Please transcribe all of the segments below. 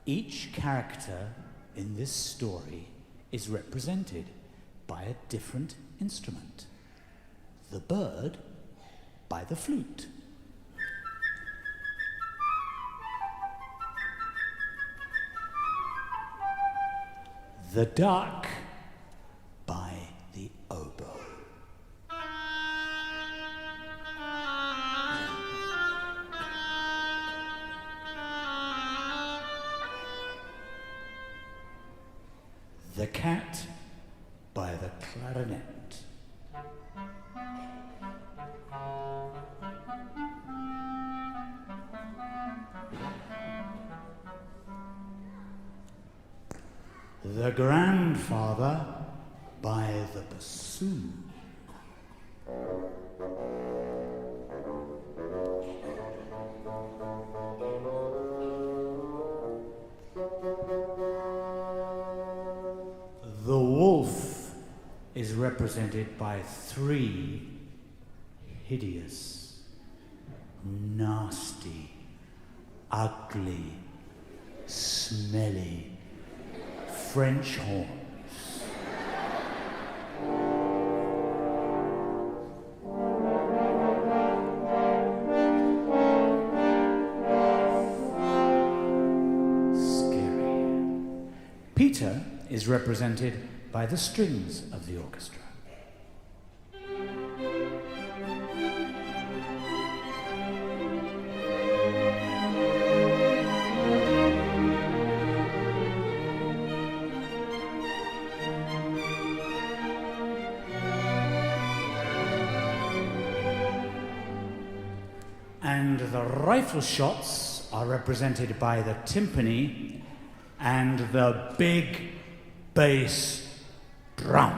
Each character in this story is represented by a different instrument. The bird by the flute. The duck by the oboe. The cat by the clarinet. The grandfather by the bassoon. The wolf is represented by 3 hideous, nasty, ugly, smelly French horns. Scary. Peter is represented by the strings of the orchestra. And the rifle shots are represented by the timpani and the big bass drum.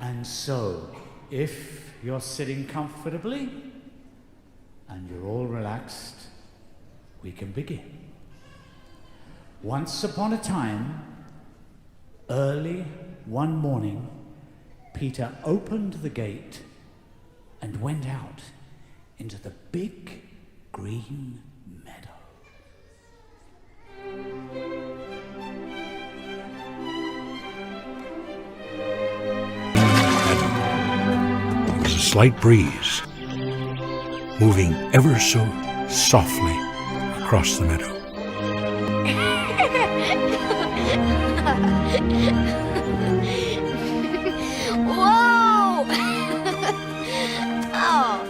And so, if you're sitting comfortably and you're all relaxed, we can begin. Once upon a time, early one morning, Peter opened the gate and went out into the big green meadow. There was a slight breeze, moving ever so softly across the meadow. Whoa! Oh.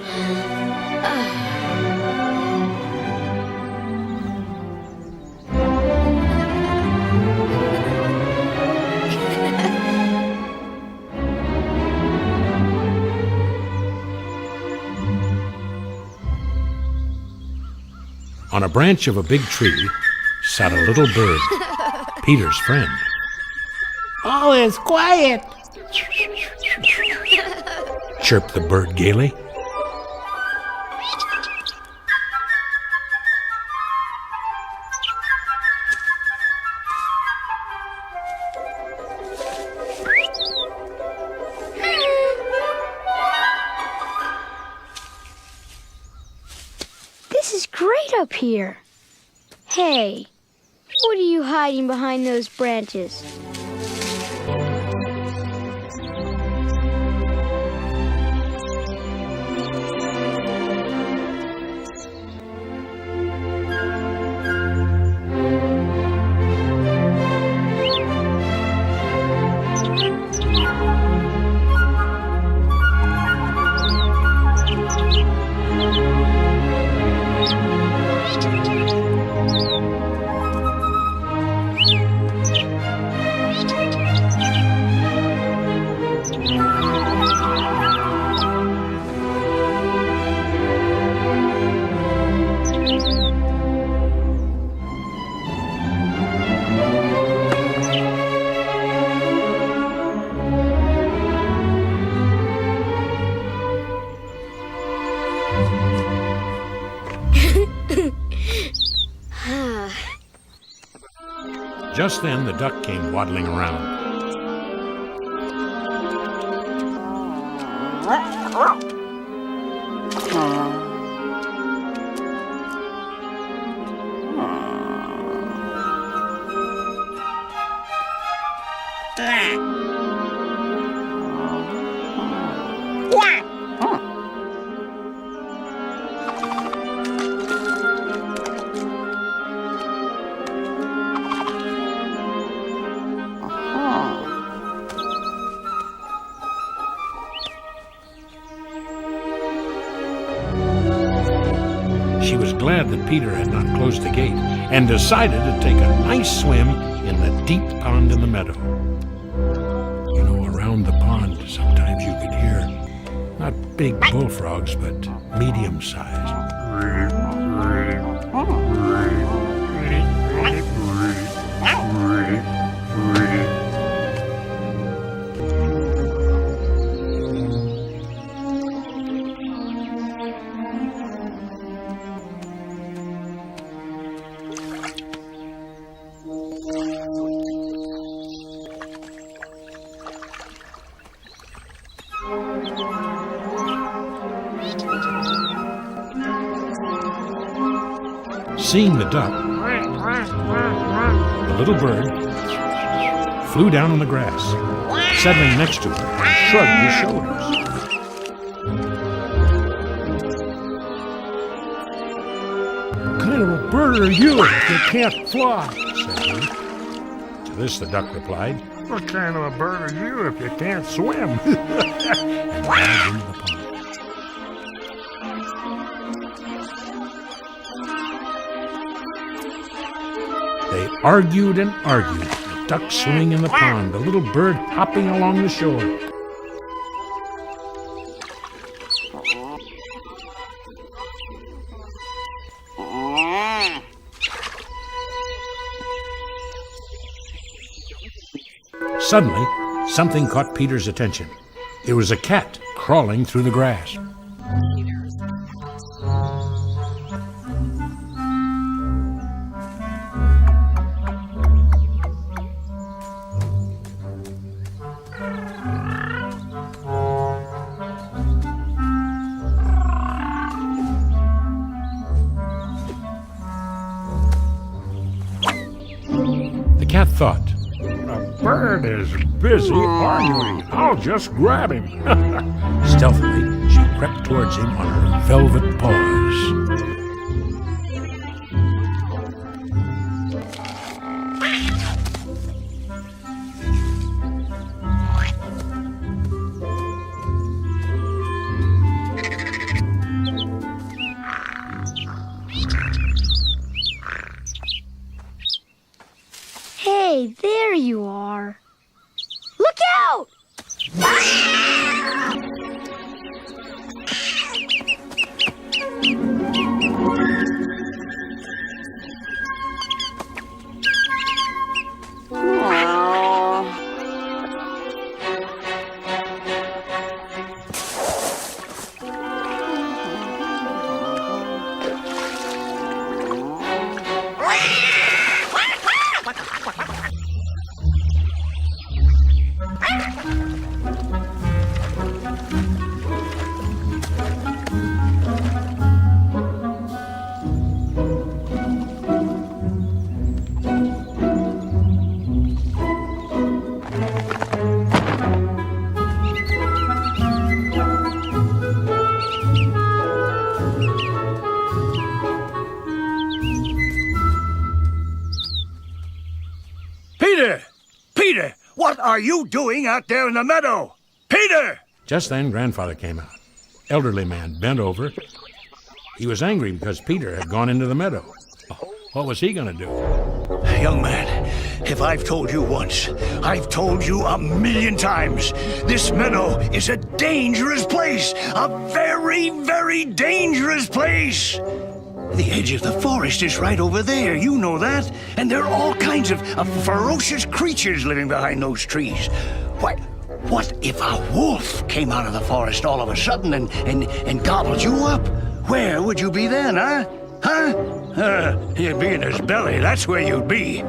On a branch of a big tree sat a little bird, Peter's friend. All is quiet. Chirped the bird gaily. This is great up here. Hey, what are you hiding behind those branches? Just then, the duck came waddling around. She was glad that Peter had not closed the gate and decided to take a nice swim in the deep pond in the meadow. You know, around the pond, sometimes you could hear not big bullfrogs, but medium-sized. Seeing the duck, the little bird flew down on the grass, settling next to her and shrugged his shoulders. What kind of a bird are you if you can't fly? Said he. To this the duck replied, What kind of a bird are you if you can't swim? and dived into the pond. They argued and argued, the duck swimming in the pond, the little bird hopping along the shore. Suddenly, something caught Peter's attention. It was a cat crawling through the grass. The cat thought, The bird is busy arguing. I'll just grab him. stealthily, she crept towards him on her velvet paws. Hey, there you are. Look out! Peter, what are you doing out there in the meadow? Peter! Just then, Grandfather came out. Elderly man bent over. He was angry because Peter had gone into the meadow. What was he going to do? Young man, if I've told you once, I've told you 1,000,000 times. This meadow is a dangerous place. A very, very dangerous place. The edge of the forest is right over there, you know that. And there are all kinds of ferocious creatures living behind those trees. What if a wolf came out of the forest all of a sudden and gobbled you up? Where would you be then, huh? You'd be in his belly, that's where you'd be.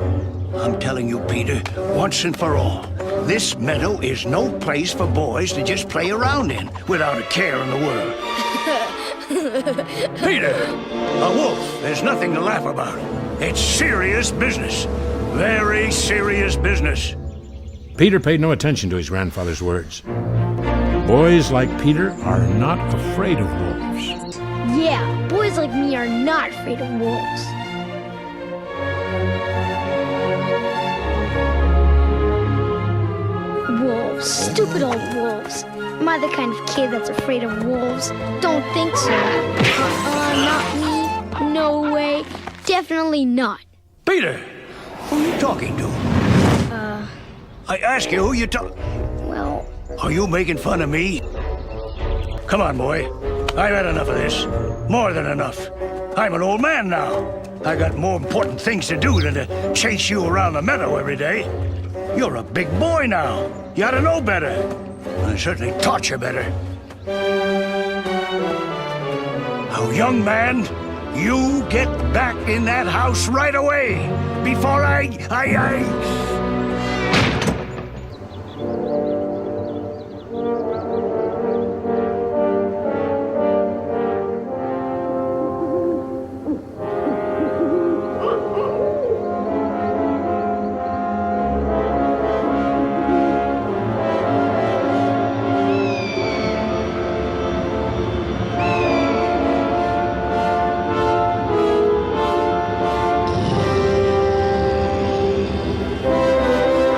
I'm telling you, Peter, once and for all, this meadow is no place for boys to just play around in without a care in the world. Peter, a wolf is nothing to laugh about. It's serious business. Very serious business. Peter paid no attention to his grandfather's words. Boys like Peter are not afraid of wolves. Yeah, boys like me are not afraid of wolves. Wolves, stupid old wolves. Am I the kind of kid that's afraid of wolves? Don't think so. Not me. No way. Definitely not. Peter, who are you talking to? I ask you who you Well, Are you making fun of me? Come on, boy. I've had enough of this. More than enough. I'm an old man now. I got more important things to do than to chase you around the meadow every day. You're a big boy now. You ought to know better. I certainly taught you better. Now, young man, you get back in that house right away before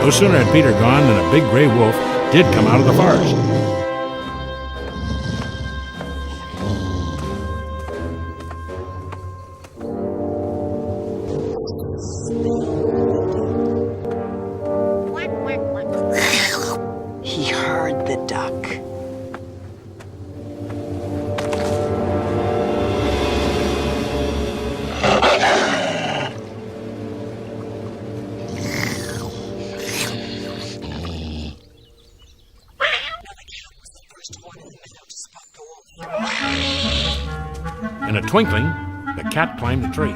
No sooner had Peter gone than a big gray wolf did come out of the forest. He heard the duck. In a twinkling, the cat climbed a tree.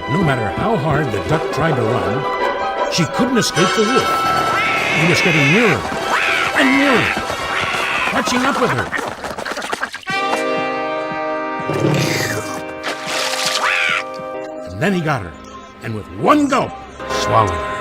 No matter how hard the duck tried to run, she couldn't escape the wolf. He was getting nearer and nearer, catching up with her. And then he got her, and with one gulp, swallowed her.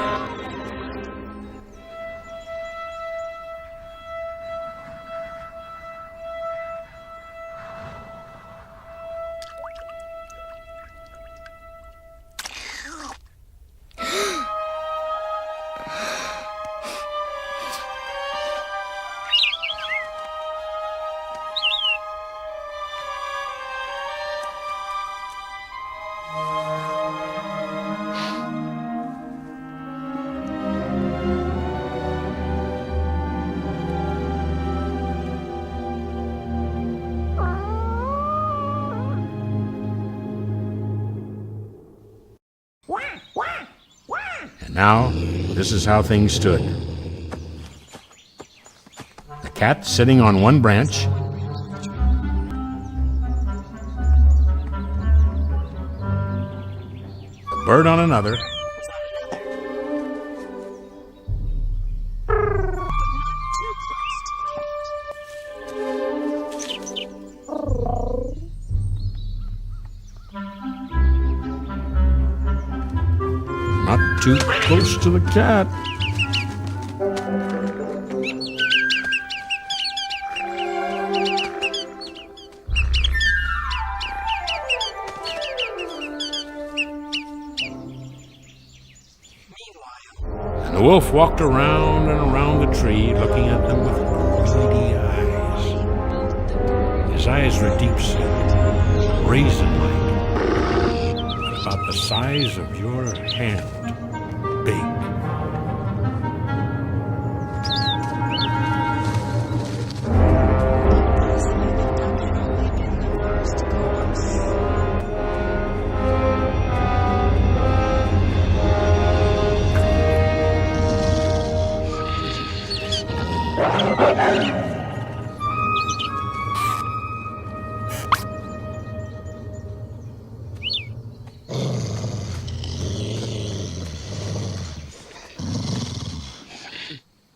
And now, this is how things stood. The cat sitting on one branch, the bird on another, not too close to the cat. And the wolf walked around and around the tree, looking at them with greedy eyes. His eyes were deep-set, raisin-like, but about the size of your hand, big.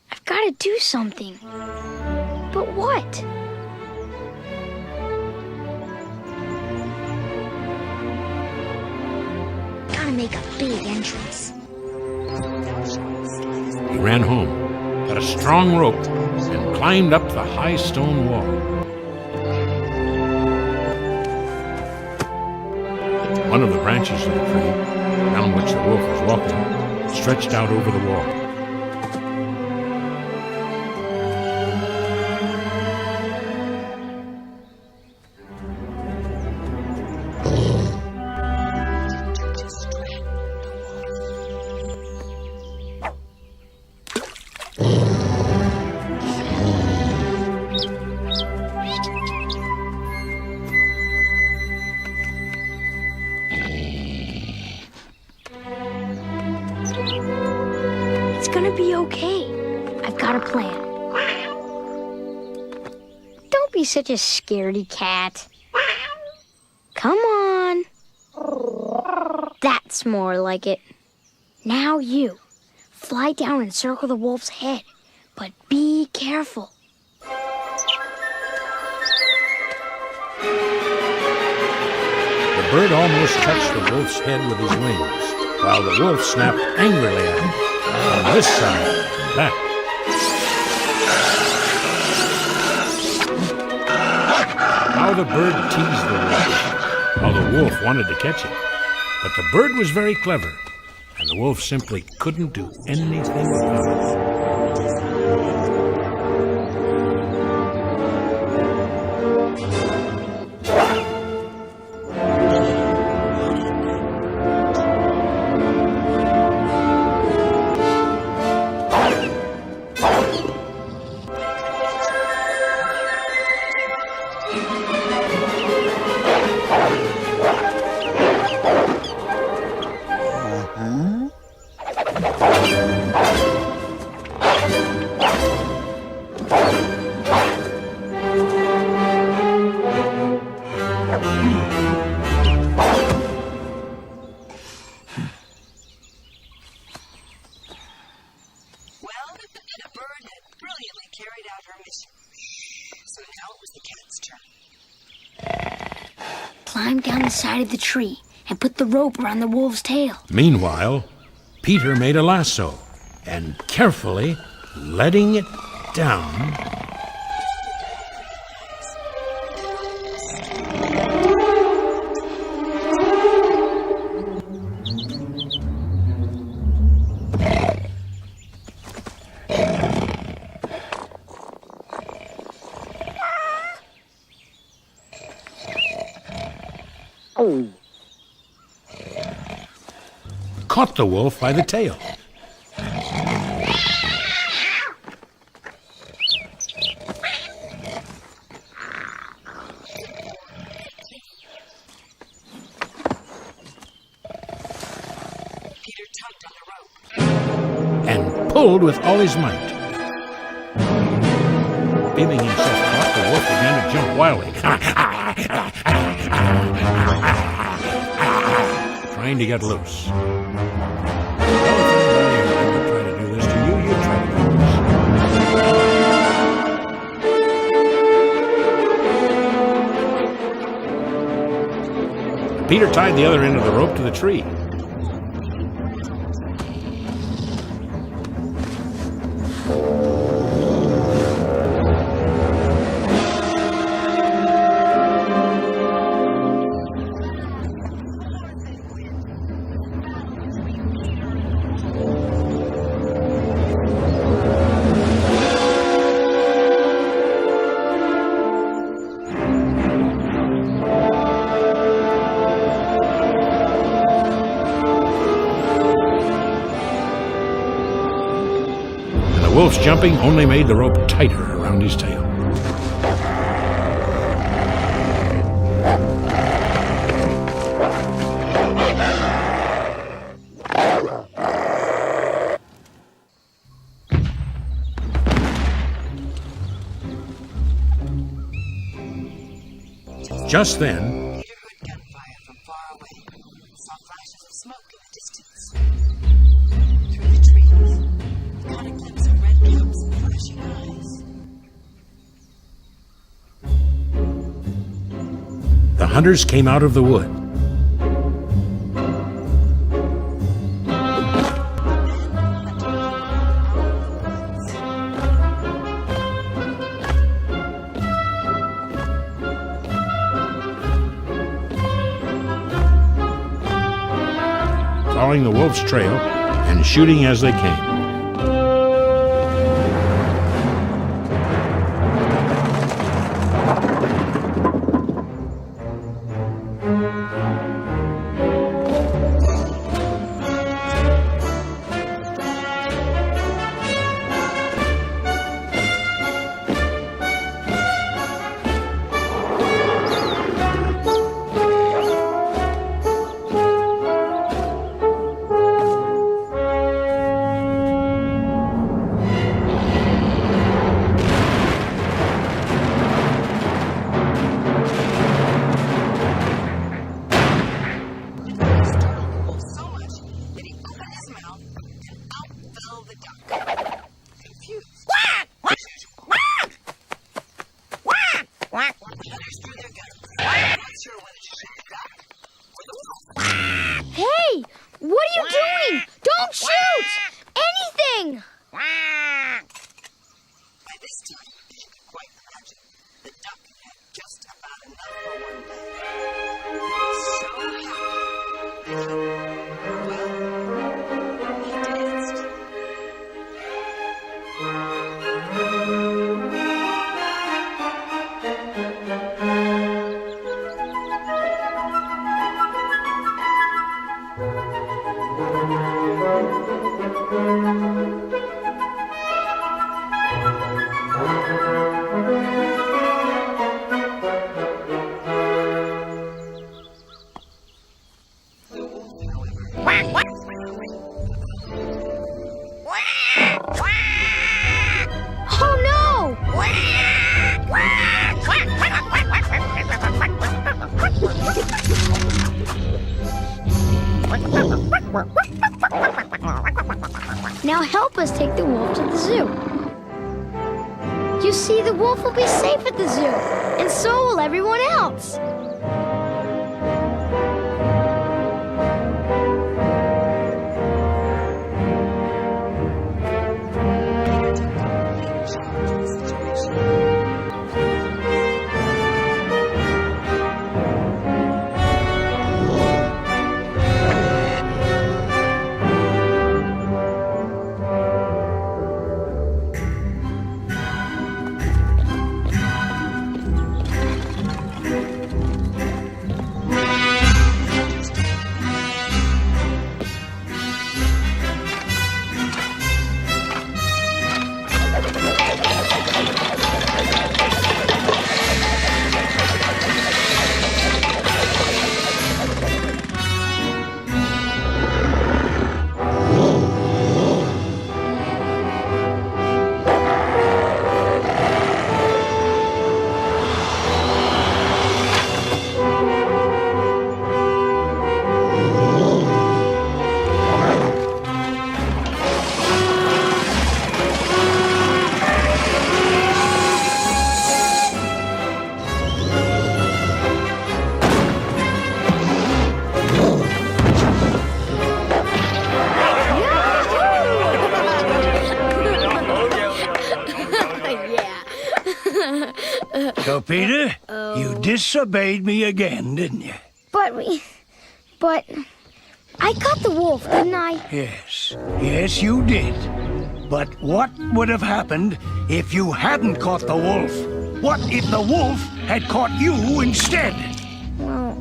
I've got to do something. But what? Gotta make a big entrance. He ran home, got a strong rope, and climbed up the high stone wall. One of the branches of the tree, down which the wolf was walking, stretched out over the wall. It's gonna be okay. I've got a plan. Don't be such a scaredy cat. Come on. That's more like it. Now you. Fly down and circle the wolf's head. But be careful. The bird almost touched the wolf's head with his wings, while the wolf snapped angrily at him on this side and that. How the bird teased the wolf, how the wolf wanted to catch it. But the bird was very clever, and the wolf simply couldn't do anything about it. Climb down the side of the tree and put the rope around the wolf's tail. Meanwhile, Peter made a lasso and carefully letting it down, caught the wolf by the tail. Peter tugged on the rope And pulled with all his might. Feeling himself caught, the wolf began to jump wildly, trying to get loose. Well, if anybody ever tried to do this to you, you'd try to do this. Peter tied the other end of the rope to the tree. wolf's jumping only made the rope tighter around his tail. Just then, Peter heard gunfire from far away. Saw flashes of smoke in the distance. Through the trees, caught a glimpse of red caps and flashing eyes. the hunters came out of the wood. Following the wolf's trail and shooting as they came. Hey! What are you doing? Don't shoot! Anything! By this time, as you can quite imagine, the duck had just about enough for one day. So happy. Well, he danced. Oh no! Now help us take the wolf to the zoo. You see, the wolf will be safe at the zoo, and so will everyone else. So, Peter, you disobeyed me again, didn't you? But I caught the wolf, didn't I? Yes, you did. But what would have happened if you hadn't caught the wolf? What if the wolf had caught you instead? Well,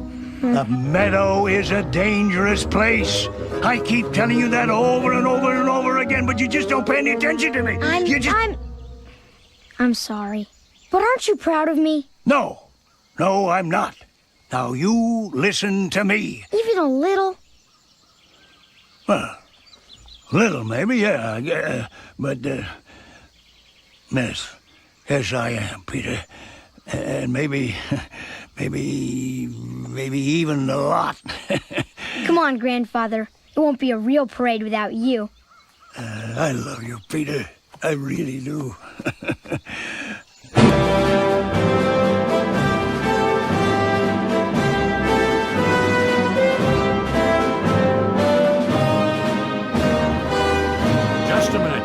The meadow is a dangerous place. I keep telling you that over and over and over again, but you just don't pay any attention to me. I'm sorry. But aren't you proud of me? No, I'm not. Now you listen to me. Even a little? Well, little maybe, yeah. But, Miss, yes I am, Peter. And maybe even a lot. Come on, Grandfather. It won't be a real parade without you. I love you, Peter. I really do. Just imagine a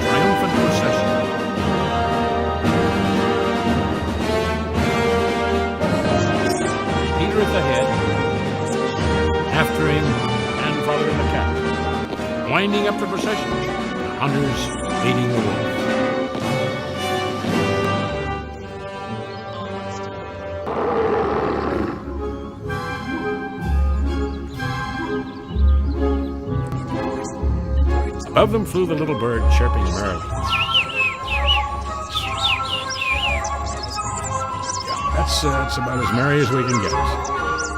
triumphant procession. Peter at the head, after him, grandfather and the cat, winding up the procession, the hunters leading the wolf. Above them flew the little bird, chirping merrily. That's about as merry as we can get.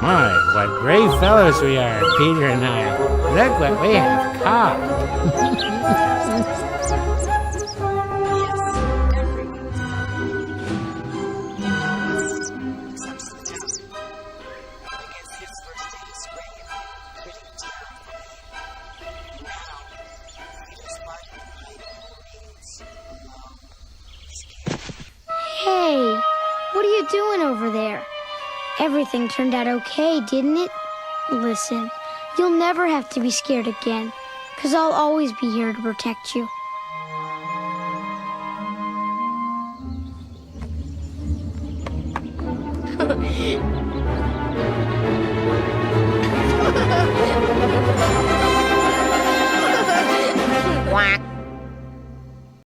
My, what brave fellows we are, Peter and I. Look what we have caught. Hey, what are you doing over there? Everything turned out okay, didn't it? Listen, you'll never have to be scared again, 'cause I'll always be here to protect you.